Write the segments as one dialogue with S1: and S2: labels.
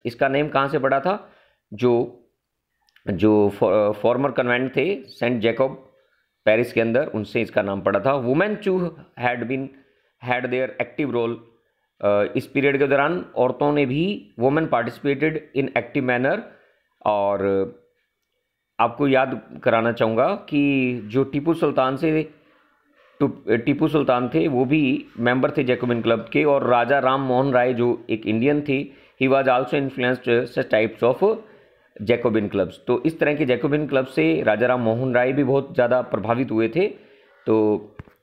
S1: इसका नेम कहाँ से पड़ा था? जो जो फॉर्मर कन्वेंट थे सेंट जैकब पेरिस के अंदर, उनसे इसका नाम पड़ा था। Women too had their active role. इस पीरियड के दौरान औरतों ने भी, women participated in active manner. और आपको याद कराना चाहूँगा कि जो टीपू सुल्तान थे वो भी मेंबर थे जैकोबिन क्लब के, और राजा राम मोहन राय जो एक इंडियन थे, he was also influenced such types of Jacobian clubs. तो इस तरह के जैकोबिन क्लब से राजा राम मोहन राय भी बहुत ज़्यादा प्रभावित हुए थे। तो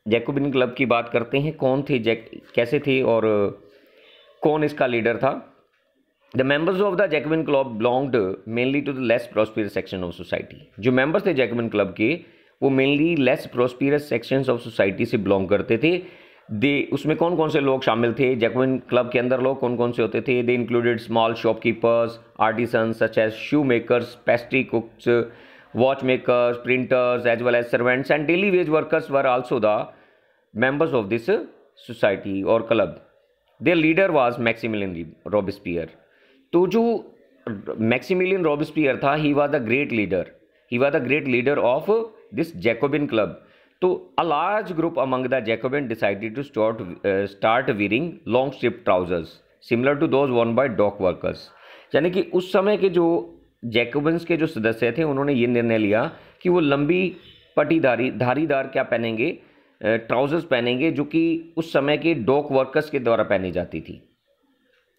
S1: जैकोबिन क्लब की बात करते हैं, कौन थे, कैसे थे और कौन इसका लीडर था। The members of the Jacobin club belonged mainly to the less prosperous section of society. जो मेंबर्स थे जैकोबिन क्लब के, वो mainly less prosperous sections of society से बिलोंग करते थे। उसमें कौन कौन से लोग शामिल थे जैकोबिन क्लब के अंदर? लोग कौन कौन से होते थे? They included small shopkeepers, artisans such as shoe makers, pastry cooks, watch makers, printers, as well as servants and daily wage workers were also the members of this society और club. Their leader was Maximilian Robespierre. तो जो Maximilian Robespierre था, he was the great leader of this Jacobin club. तो a large group among the Jacobins decided to start wearing long strip trousers similar to those worn by dock workers। यानी कि उस समय के जो Jacobins के जो सदस्य थे, उन्होंने ये निर्णय लिया कि वो लंबी धारीदार क्या पहनेंगे, ट्राउजर्स पहनेंगे, जो कि उस समय के डॉक वर्कर्स के द्वारा पहनी जाती थी।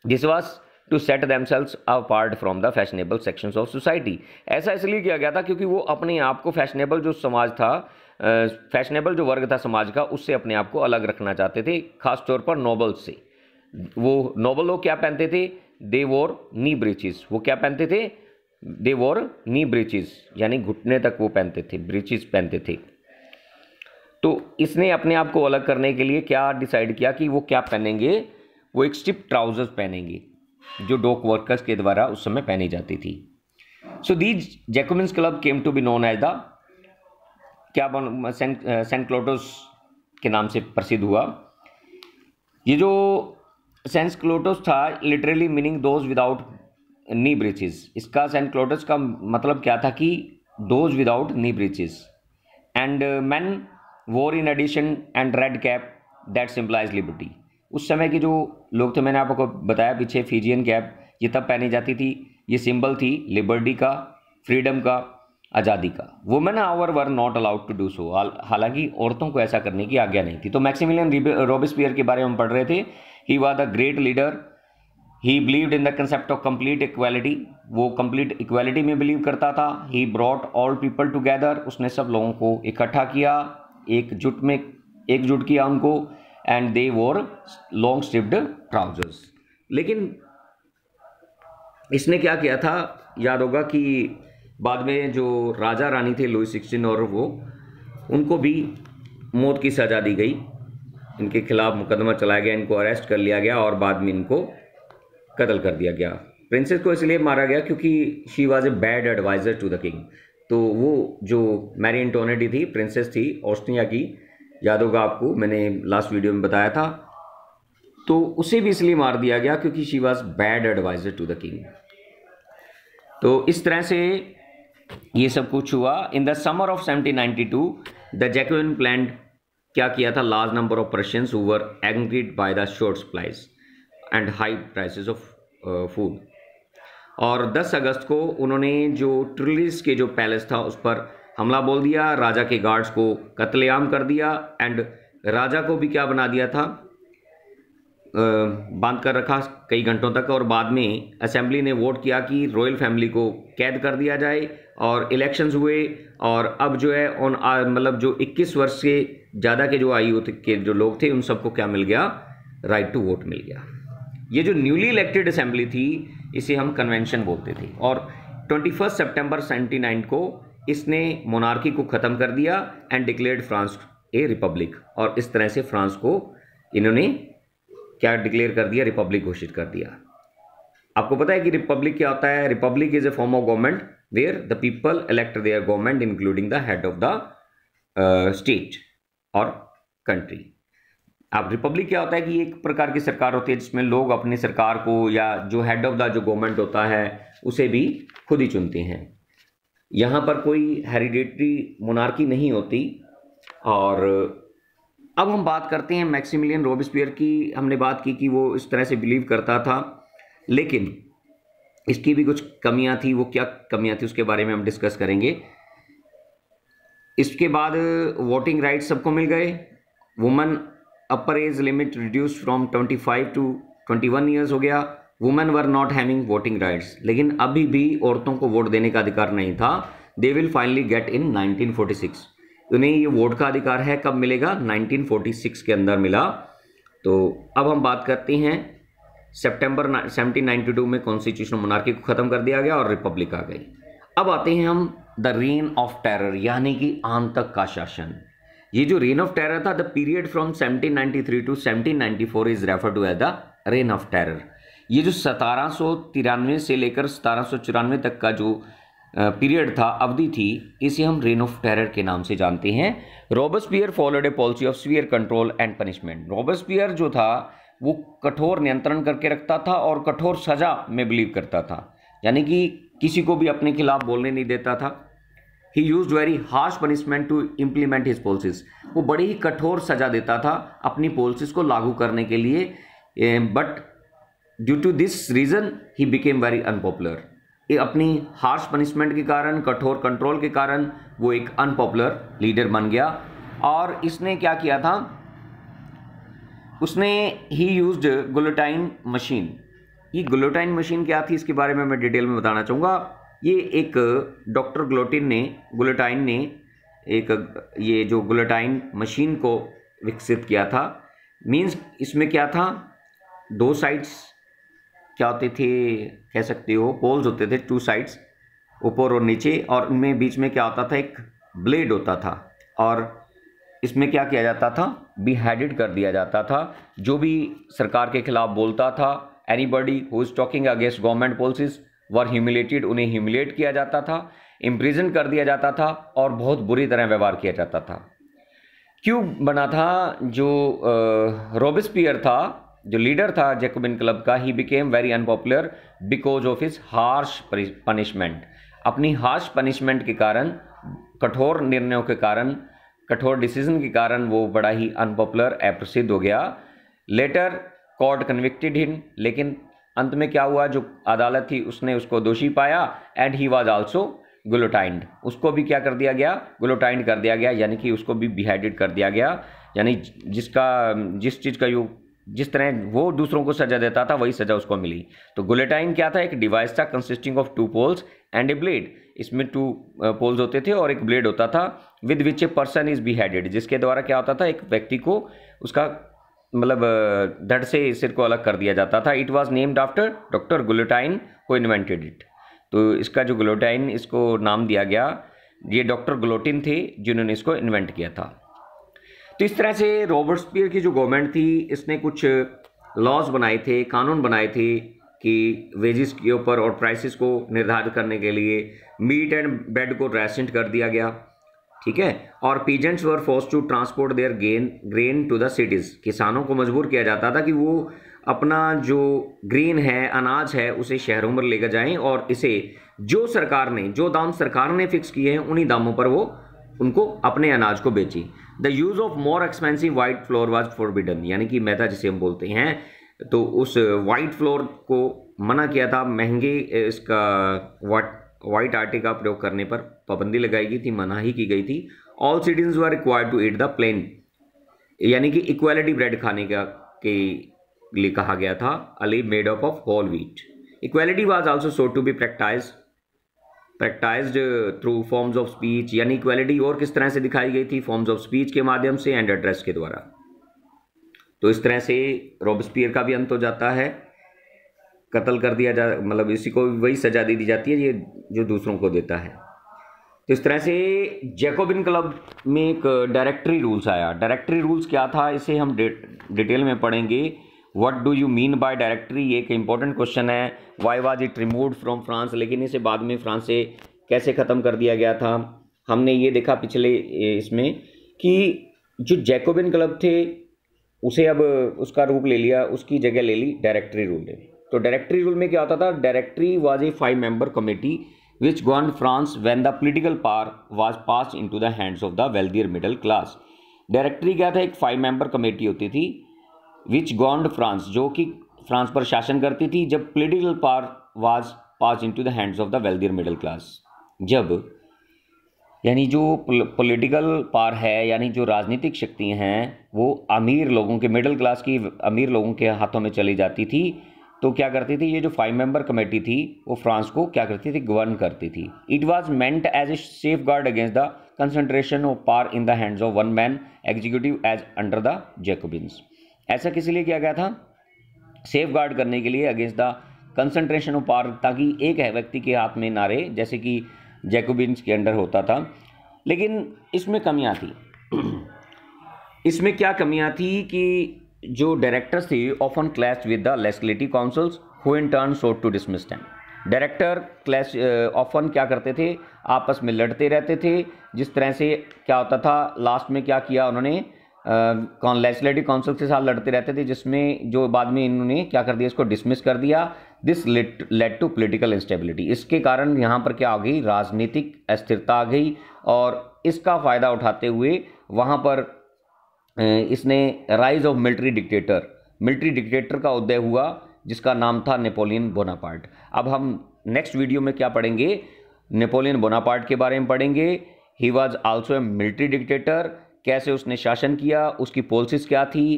S1: This was to set themselves apart from the fashionable sections of society. ऐसा इसलिए किया गया था क्योंकि वो अपने आप को फैशनेबल जो समाज था, फैशनेबल जो वर्ग था समाज का, उससे अपने आप को अलग रखना चाहते थे, खास तौर पर नोबल्स से। वो नोबल लोग क्या पहनते थे? दे वोर नी ब्रीचेस। वो क्या पहनते थे? दे वोर नी ब्रीचेस, यानी घुटने तक वो पहनते थे, ब्रीचेस पहनते थे। तो इसने अपने आप को अलग करने के लिए क्या डिसाइड किया कि वो क्या पहनेंगे? वो एक स्ट्रिप ट्राउजर्स पहनेंगे, जो डॉक वर्कर्स के द्वारा उस समय पहनी जाती थी। So these Jacobins club came to be known as the sans culottes के नाम से प्रसिद्ध हुआ। ये जो सेंट क्लोटोस था, literally meaning those without knee breeches. इसका सेंट क्लोटोस का मतलब क्या था कि those without knee breeches. And man wore in addition and red cap that symbolised liberty. उस समय के जो लोग थे, मैंने आपको बताया पीछे, फिजियन कैप ये तब पहनी जाती थी, ये सिंबल थी लिबर्टी का, फ्रीडम का, आज़ादी का। Women however were not allowed to do so. हालांकि औरतों को ऐसा करने की आज्ञा नहीं थी। तो मैक्सिमिलियन रॉबेस्पियर के बारे में हम पढ़ रहे थे। ही was the great leader, he believed in the concept of complete equality. वो कंप्लीट इक्वालिटी में बिलीव करता था। He brought all people together. उसने सब लोगों को इकट्ठा किया, एकजुट किया उनको। एंड दे वोर लॉन्ग स्ट्रिप्ड ट्राउजर्स। लेकिन इसने क्या किया था, याद होगा कि बाद में जो राजा रानी थे लुई 16 और वो, उनको भी मौत की सज़ा दी गई। इनके खिलाफ मुकदमा चलाया गया, इनको अरेस्ट कर लिया गया और बाद में इनको कत्ल कर दिया गया। प्रिंसेस को इसलिए मारा गया क्योंकि she was a bad adviser to the king. तो वो जो मैरी एंटोनेटी थी, प्रिंसेस थी ऑस्ट्रिया की, याद होगा आपको, मैंने लास्ट वीडियो में बताया था। तो उसे भी इसलिए मार दिया गया क्योंकि she was bad adviser to the king. तो इस तरह से ये सब कुछ हुआ। In the summer of 1792 the Jacobin plan क्या किया था? Large number of Parisians who were angered by the short supplies and high prices of food. और 10 अगस्त को उन्होंने जो ट्रिलिस के जो पैलेस था उस पर हमला बोल दिया, राजा के गार्ड्स को कत्लेआम कर दिया। एंड राजा को भी क्या बना दिया था? बांध कर रखा कई घंटों तक। और बाद में असेंबली ने वोट किया कि रॉयल फैमिली को कैद कर दिया जाए। और इलेक्शंस हुए और अब जो है मतलब जो 21 वर्ष से ज़्यादा के जो आयु के जो लोग थे, उन सबको क्या मिल गया? राइट टू वोट मिल गया। ये जो न्यूली इलेक्टेड असेंबली थी, इसे हम कन्वेंशन बोलते थे। और 21 सितंबर 1799 को इसने मोनार्की को ख़त्म कर दिया and declared France A Republic. और इस तरह से फ्रांस को इन्होंने क्या डिक्लेयर कर दिया? रिपब्लिक घोषित कर दिया। आपको पता है कि रिपब्लिक क्या होता है? Republic is a form of government where the people elect their government including the head of the state और कंट्री। अब रिपब्लिक क्या होता है कि एक प्रकार की सरकार होती है जिसमें लोग अपनी सरकार को या जो हेड ऑफ द जो गवर्नमेंट होता है उसे भी खुद ही चुनते हैं। यहाँ पर कोई हेरिडेटरी मोनार्की नहीं होती। और अब हम बात करते हैं मैक्सिमिलियन रॉबेस्पियर की। हमने बात की कि वो इस तरह से बिलीव करता था, लेकिन इसकी भी कुछ कमियां थी। वो क्या कमियां थी उसके बारे में हम डिस्कस करेंगे। इसके बाद वोटिंग राइट्स सबको मिल गए। Women upper age limit reduce from 25 to 21 years हो गया। Women were not having voting rights, लेकिन अभी भी औरतों को वोट देने का अधिकार नहीं था। They will finally get in 1946। उन्हें ये वोट का अधिकार है, कब मिलेगा? 1946 के अंदर मिला। तो अब हम बात करते हैं सितंबर 1792 में कॉन्स्टिट्यूशनल मोनार्की को ख़त्म कर दिया गया और रिपब्लिक आ गई। अब आते हैं हम द रेन ऑफ टेरर, यानी कि आंतक का शासन। ये जो रेन ऑफ टेरर था, the period from 1793 to 1794 is refer to as the reign of terror. ये जो 1793 से लेकर 1794 तक का जो पीरियड था, अवधि थी, इसे हम रेन ऑफ टेरर के नाम से जानते हैं। Robespierre followed A policy of severe control and punishment. Robespierre जो था वो कठोर नियंत्रण करके रखता था और कठोर सजा में बिलीव करता था, यानी कि किसी को भी अपने खिलाफ बोलने नहीं देता था। He used very harsh punishment to implement his policies. वो बड़ी ही कठोर सजा देता था अपनी पॉलिसीज को लागू करने के लिए, but due to this reason he became very unpopular. ये अपनी हार्श पनिशमेंट के कारण, कठोर कंट्रोल के कारण वो एक अनपॉपुलर लीडर बन गया। और इसने क्या किया था, उसने ही यूज्ड गुलोटाइन मशीन। ये गुलोटाइन मशीन क्या थी इसके बारे में मैं डिटेल में बताना चाहूँगा। ये एक डॉक्टर गुलोटाइन ने एक ये जो गुलोटाइन मशीन को विकसित किया था। मीन्स इसमें क्या था, दो साइड्स क्या होते थे, कह सकते हो पोल्स होते थे, टू साइड्स, ऊपर और नीचे, और उनमें बीच में क्या होता था, एक ब्लेड होता था। और इसमें क्या किया जाता था, बिहेडेड कर दिया जाता था जो भी सरकार के खिलाफ बोलता था। Anybody who is talking against government policies were humiliated, उन्हें ह्यूमिलेट किया जाता था, इम्प्रिजन कर दिया जाता था और बहुत बुरी तरह व्यवहार किया जाता था। क्यों बना था? जो रॉबेस्पियर था, जो लीडर था जैकोबिन क्लब का, ही became very unpopular because of his harsh punishment. अपनी हार्श पनिशमेंट के कारण, कठोर निर्णयों के कारण, कठोर डिसीजन के कारण वो बड़ा ही अनपॉपुलर, अप्रसिद्ध हो गया। लेटर कोर्ट कन्विक्टेड हिम, लेकिन अंत में क्या हुआ, जो अदालत थी उसने उसको दोषी पाया। एंड ही वाज आल्सो गुलोटाइंड, उसको भी क्या कर दिया गया, गुलोटाइंड कर दिया गया, यानी कि उसको भी बिहेडेड कर दिया गया। यानी जिस चीज़ का जिस तरह वो दूसरों को सजा देता था वही सजा उसको मिली। तो गुलेटाइन क्या था, एक डिवाइस था consisting of 2 poles and a blade. इसमें 2 पोल्स होते थे और एक ब्लेड होता था, with which a person is beheaded, जिसके द्वारा क्या होता था, एक व्यक्ति को उसका मतलब धड़ से सिर को अलग कर दिया जाता था। It was named after doctor Guillotin who invented it. तो इसका जो गुलोटाइन, इसको नाम दिया गया, ये डॉक्टर गुलोटिन थे जिन्होंने इसको इन्वेंट किया था। तो इस तरह से रॉबेस्पियर की जो गवर्नमेंट थी, इसने कुछ लॉज बनाए थे, कानून बनाए थे कि वेजेस के ऊपर और प्राइसेस को निर्धारित करने के लिए मीट एंड ब्रेड को रेसेंट कर दिया गया, ठीक है। और peasants were forced to transport their grain to the cities. किसानों को मजबूर किया जाता था कि वो अपना जो ग्रेन है, अनाज है, उसे शहरों में लेकर जाएं और इसे जो दाम सरकार ने फिक्स किए हैं उन्हीं दामों पर वो उनको अपने अनाज को बेची। The use of more expensive white floor was forbidden, यानी कि मैदा जिसे हम बोलते हैं, तो उस वाइट फ्लोर को मना किया था। महंगे इसका वाइट आटे का प्रयोग करने पर पाबंदी लगाई गई थी, मना ही की गई थी। All citizens were required to eat the plain, यानी कि इक्वालिटी ब्रेड खाने का के लिए कहा गया था, अली made up of whole wheat. Equality was also so to be practised through forms of speech, यानी इक्वालिटी और किस तरह से दिखाई गई थी, फॉर्म्स ऑफ स्पीच के माध्यम से एंड एड्रेस के द्वारा। तो इस तरह से रॉबेस्पियर का भी अंत हो जाता है, कत्ल कर दिया जा, मतलब इसी को वही सजा दे दी जाती है ये जो दूसरों को देता है। तो इस तरह से जैकोबिन क्लब में एक डायरेक्टरी रूल्स आया। डायरेक्टरी रूल्स क्या था, इसे हम डिटेल में पढ़ेंगे। What do you mean by directory, ये एक इंपॉर्टेंट क्वेश्चन है। Why was it removed from France, लेकिन इसे बाद में फ्रांस से कैसे ख़त्म कर दिया गया था। हमने ये देखा पिछले इसमें कि जो जैकोबिन क्लब थे उसे अब उसका रूप ले लिया, उसकी जगह ले ली डायरेक्टरी रूल ने। तो डायरेक्टरी रूल में क्या होता था, directory was a 5 member committee which govern France when the political power was pass into the hands of the wealthier middle class. Directory क्या था, एक 5 मेंबर कमेटी होती थी विच गवर्न फ्रांस, जो कि फ्रांस पर शासन करती थी जब political power was pass into the hands of the wealthier middle class. जब यानी जो पॉलिटिकल पावर है, यानी जो राजनीतिक शक्ति हैं वो अमीर लोगों के, मिडिल क्लास की अमीर लोगों के हाथों में चली जाती थी, तो क्या करती थी, ये जो 5 मेंबर कमेटी थी वो फ्रांस को क्या करती थी, गवर्न करती थी। It was meant as a safeguard against the concentration of power in the hands of one man executive as under the Jacobins. ऐसा किस लिए किया गया था, सेफ गार्ड करने के लिए against the concentration of power, ताकि एक व्यक्ति के हाथ में ना रहे जैसे कि जैकोबिन्स के अंडर होता था। लेकिन इसमें कमियां थी। इसमें क्या कमियां थी कि जो डायरेक्टर्स थे often clash with the legislative councils who in turn sought to dismiss them. Director clash often क्या करते थे, आपस में लड़ते रहते थे। जिस तरह से क्या होता था, लास्ट में क्या किया उन्होंने, लेजिस्लेटिव काउंसिल के साथ लड़ते रहते थे, जिसमें जो बाद में इन्होंने क्या कर दिया, इसको डिसमिस कर दिया। This led to political instability. इसके कारण यहाँ पर क्या आ गई, राजनीतिक अस्थिरता आ गई, और इसका फ़ायदा उठाते हुए वहाँ पर इसने राइज ऑफ मिलिट्री डिक्टेटर का उदय हुआ, जिसका नाम था नेपोलियन बोनापार्ट। अब हम नेक्स्ट वीडियो में क्या पढ़ेंगे, नेपोलियन बोनापार्ट के बारे में पढ़ेंगे। He was also a military dictator, कैसे उसने शासन किया, उसकी पॉलिसीज क्या थी,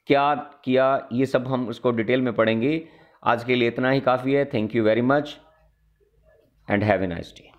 S1: क्या किया, ये सब हम इसको डिटेल में पढ़ेंगे। आज के लिए इतना ही काफ़ी है। Thank you very much and have a nice day.